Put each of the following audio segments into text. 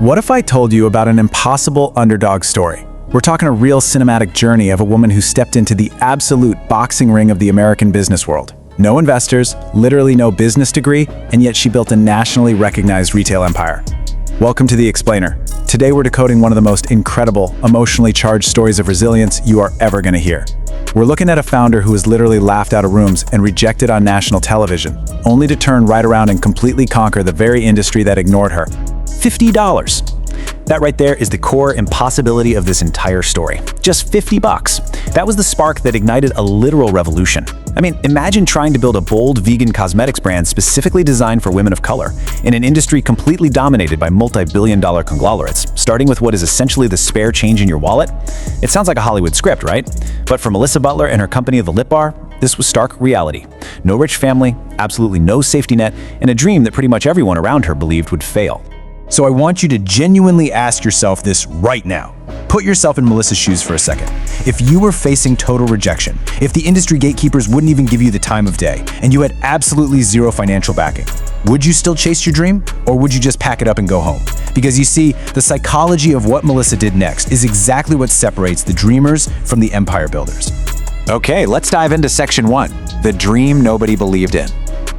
What if I told you about an impossible underdog story? We're talking a real cinematic journey of a woman who stepped into the absolute boxing ring of the American business world. No investors, literally no business degree, and yet she built a nationally recognized retail empire. Welcome to The Explainer. Today we're decoding one of the most incredible, emotionally charged stories of resilience you are ever going to hear. We're looking at a founder who was literally laughed out of rooms and rejected on national television, only to turn right around and completely conquer the very industry that ignored her. $50. That right there is the core impossibility of this entire story. Just $50. That was the spark that ignited a literal revolution. I mean, imagine trying to build a bold vegan cosmetics brand specifically designed for women of color in an industry completely dominated by multi-billion-dollar conglomerates, starting with what is essentially the spare change in your wallet. It sounds like a Hollywood script, right? But for Melissa Butler and her company, The Lip Bar, this was stark reality. No rich family, absolutely no safety net, and a dream that pretty much everyone around her believed would fail. So I want you to genuinely ask yourself this right now. Put yourself in Melissa's shoes for a second. If you were facing total rejection, if the industry gatekeepers wouldn't even give you the time of day, and you had absolutely zero financial backing, would you still chase your dream, or would you just pack it up and go home? Because you see, the psychology of what Melissa did next is exactly what separates the dreamers from the empire builders. Okay, let's dive into section 1, the dream nobody believed in.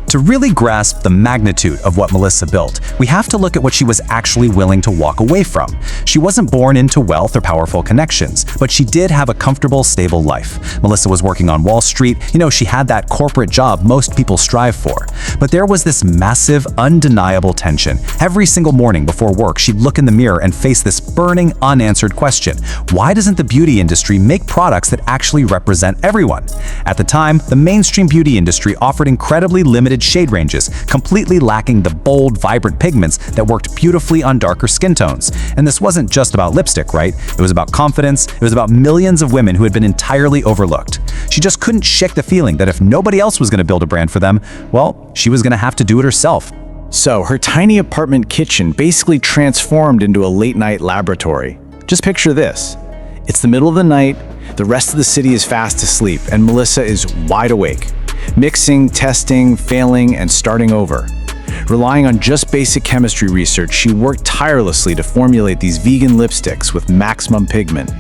To really grasp the magnitude of what Melissa built, we have to look at what she was actually willing to walk away from. She wasn't born into wealth or powerful connections, but she did have a comfortable, stable life. Melissa was working on Wall Street. She had that corporate job most people strive for. But there was this massive, undeniable tension. Every single morning before work, she'd look in the mirror and face this burning, unanswered question. Why doesn't the beauty industry make products that actually represent everyone? At the time, the mainstream beauty industry offered incredibly limited shade ranges, completely lacking the bold, vibrant pigments that worked beautifully on darker skin tones. And this wasn't just about lipstick, right? It was about confidence. It was about millions of women who had been entirely overlooked. She just couldn't shake the feeling that if nobody else was going to build a brand for them, well, she was going to have to do it herself. So her tiny apartment kitchen basically transformed into a late-night laboratory. Just picture this. It's the middle of the night, the rest of the city is fast asleep, and Melissa is wide awake. Mixing, testing, failing, and starting over. Relying on just basic chemistry research, she worked tirelessly to formulate these vegan lipsticks with maximum pigment.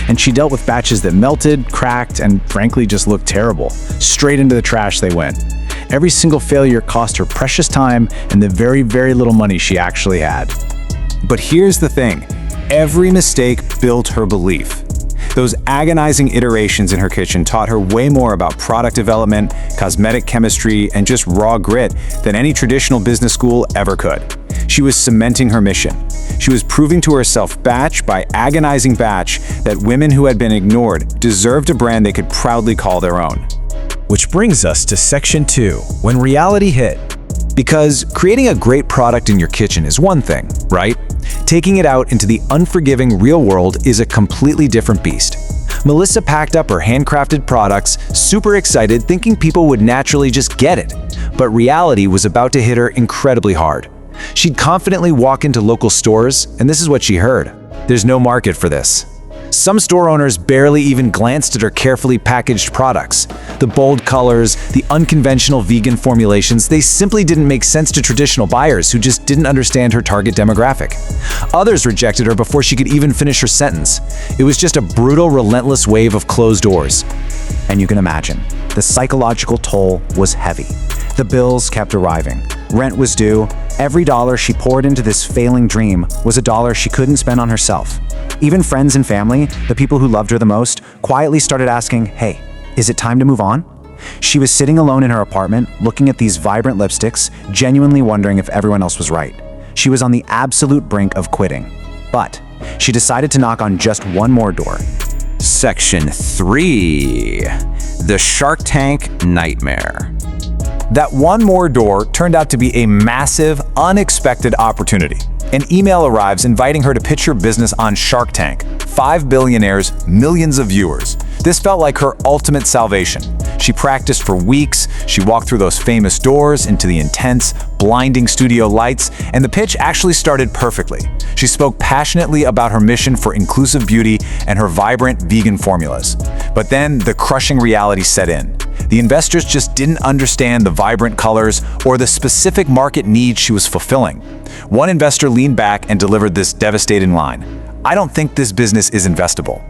And she dealt with batches that melted, cracked, and frankly just looked terrible. Straight into the trash they went. Every single failure cost her precious time and the very, very little money she actually had. But here's the thing. Every mistake built her belief. Those agonizing iterations in her kitchen taught her way more about product development, cosmetic chemistry, and just raw grit than any traditional business school ever could. She was cementing her mission. She was proving to herself batch by agonizing batch that women who had been ignored deserved a brand they could proudly call their own. Which brings us to section 2, when reality hit. Because creating a great product in your kitchen is one thing, right? Taking it out into the unforgiving real world is a completely different beast. Melissa packed up her handcrafted products, super excited, thinking people would naturally just get it. But reality was about to hit her incredibly hard. She'd confidently walk into local stores, and this is what she heard. There's no market for this. Some store owners barely even glanced at her carefully packaged products. The bold colors, the unconventional vegan formulations, they simply didn't make sense to traditional buyers who just didn't understand her target demographic. Others rejected her before she could even finish her sentence. It was just a brutal, relentless wave of closed doors. And you can imagine, the psychological toll was heavy. The bills kept arriving. Rent was due. Every dollar she poured into this failing dream was a dollar she couldn't spend on herself. Even friends and family, the people who loved her the most, quietly started asking, hey, is it time to move on? She was sitting alone in her apartment, looking at these vibrant lipsticks, genuinely wondering if everyone else was right. She was on the absolute brink of quitting. But she decided to knock on just one more door. Section 3. The Shark Tank Nightmare. That one more door turned out to be a massive, unexpected opportunity. An email arrives inviting her to pitch her business on Shark Tank. 5 billionaires, millions of viewers. This felt like her ultimate salvation. She practiced for weeks, she walked through those famous doors into the intense, blinding studio lights, and the pitch actually started perfectly. She spoke passionately about her mission for inclusive beauty and her vibrant vegan formulas. But then the crushing reality set in. The investors just didn't understand the vibrant colors or the specific market needs she was fulfilling. One investor leaned back and delivered this devastating line: "I don't think this business is investable."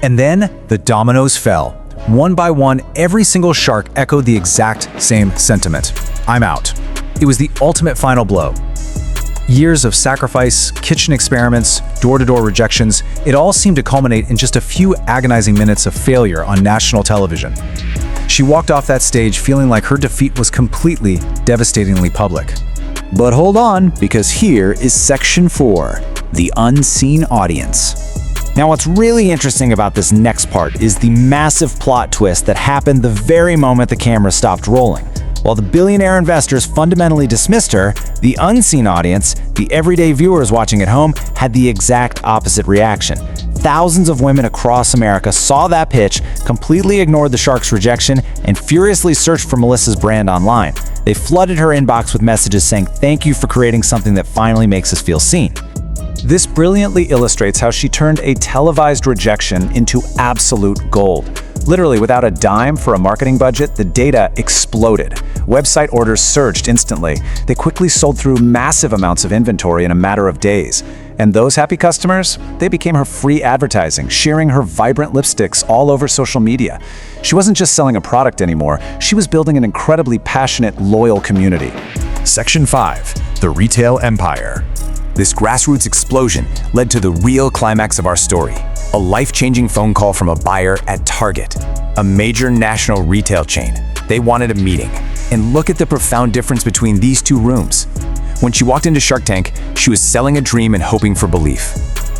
And then the dominoes fell. One by one, every single shark echoed the exact same sentiment: "I'm out." It was the ultimate final blow. Years of sacrifice, kitchen experiments, door-to-door rejections, it all seemed to culminate in just a few agonizing minutes of failure on national television. She walked off that stage feeling like her defeat was completely, devastatingly public. But hold on, because here is Section 4, the unseen audience. Now, what's really interesting about this next part is the massive plot twist that happened the very moment the camera stopped rolling. While the billionaire investors fundamentally dismissed her, the unseen audience, the everyday viewers watching at home, had the exact opposite reaction. Thousands of women across America saw that pitch, completely ignored the shark's rejection, and furiously searched for Melissa's brand online. They flooded her inbox with messages saying, "Thank you for creating something that finally makes us feel seen." This brilliantly illustrates how she turned a televised rejection into absolute gold. Literally, without a dime for a marketing budget, the data exploded. Website orders surged instantly. They quickly sold through massive amounts of inventory in a matter of days. And those happy customers, they became her free advertising, sharing her vibrant lipsticks all over social media. She wasn't just selling a product anymore, she was building an incredibly passionate, loyal community. Section 5, the retail empire. This grassroots explosion led to the real climax of our story: a life-changing phone call from a buyer at Target, a major national retail chain. They wanted a meeting. And look at the profound difference between these two rooms. When she walked into Shark Tank, she was selling a dream and hoping for belief.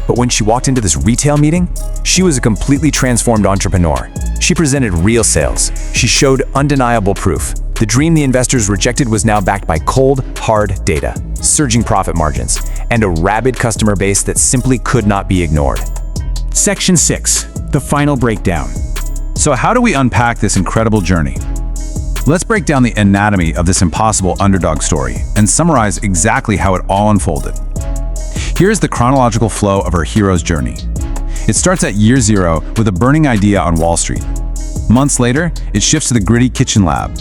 But when she walked into this retail meeting, she was a completely transformed entrepreneur. She presented real sales. She showed undeniable proof. The dream the investors rejected was now backed by cold, hard data, surging profit margins, and a rabid customer base that simply could not be ignored. Section 6, the final breakdown. So how do we unpack this incredible journey? Let's break down the anatomy of this impossible underdog story and summarize exactly how it all unfolded. Here's the chronological flow of her hero's journey. It starts at year 0 with a burning idea on Wall Street. Months later, it shifts to the gritty kitchen lab.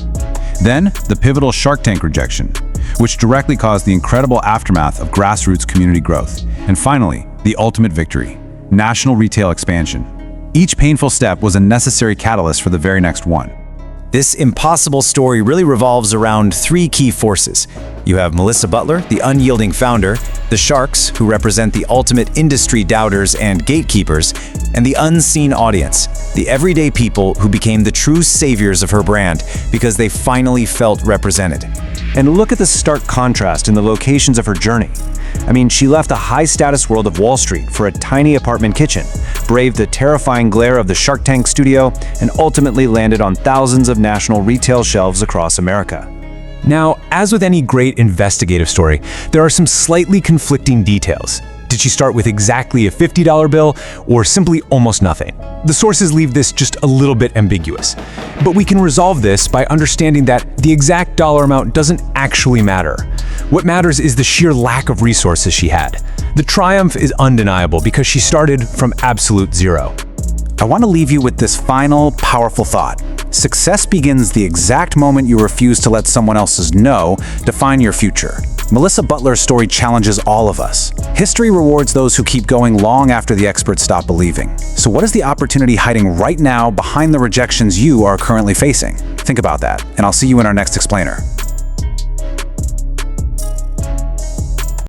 Then, the pivotal Shark Tank rejection, which directly caused the incredible aftermath of grassroots community growth. And finally, the ultimate victory: national retail expansion. Each painful step was a necessary catalyst for the very next one. This impossible story really revolves around 3 key forces. You have Melissa Butler, the unyielding founder, the sharks, who represent the ultimate industry doubters and gatekeepers, and the unseen audience, the everyday people who became the true saviors of her brand because they finally felt represented. And look at the stark contrast in the locations of her journey. I mean, she left the high-status world of Wall Street for a tiny apartment kitchen, braved the terrifying glare of the Shark Tank studio, and ultimately landed on thousands of national retail shelves across America. Now, as with any great investigative story, there are some slightly conflicting details. Did she start with exactly a $50 bill or simply almost nothing? The sources leave this just a little bit ambiguous. But we can resolve this by understanding that the exact dollar amount doesn't actually matter. What matters is the sheer lack of resources she had. The triumph is undeniable because she started from absolute zero. I want to leave you with this final, powerful thought. Success begins the exact moment you refuse to let someone else's no define your future. Melissa Butler's story challenges all of us. History rewards those who keep going long after the experts stop believing. So what is the opportunity hiding right now behind the rejections you are currently facing? Think about that, and I'll see you in our next explainer.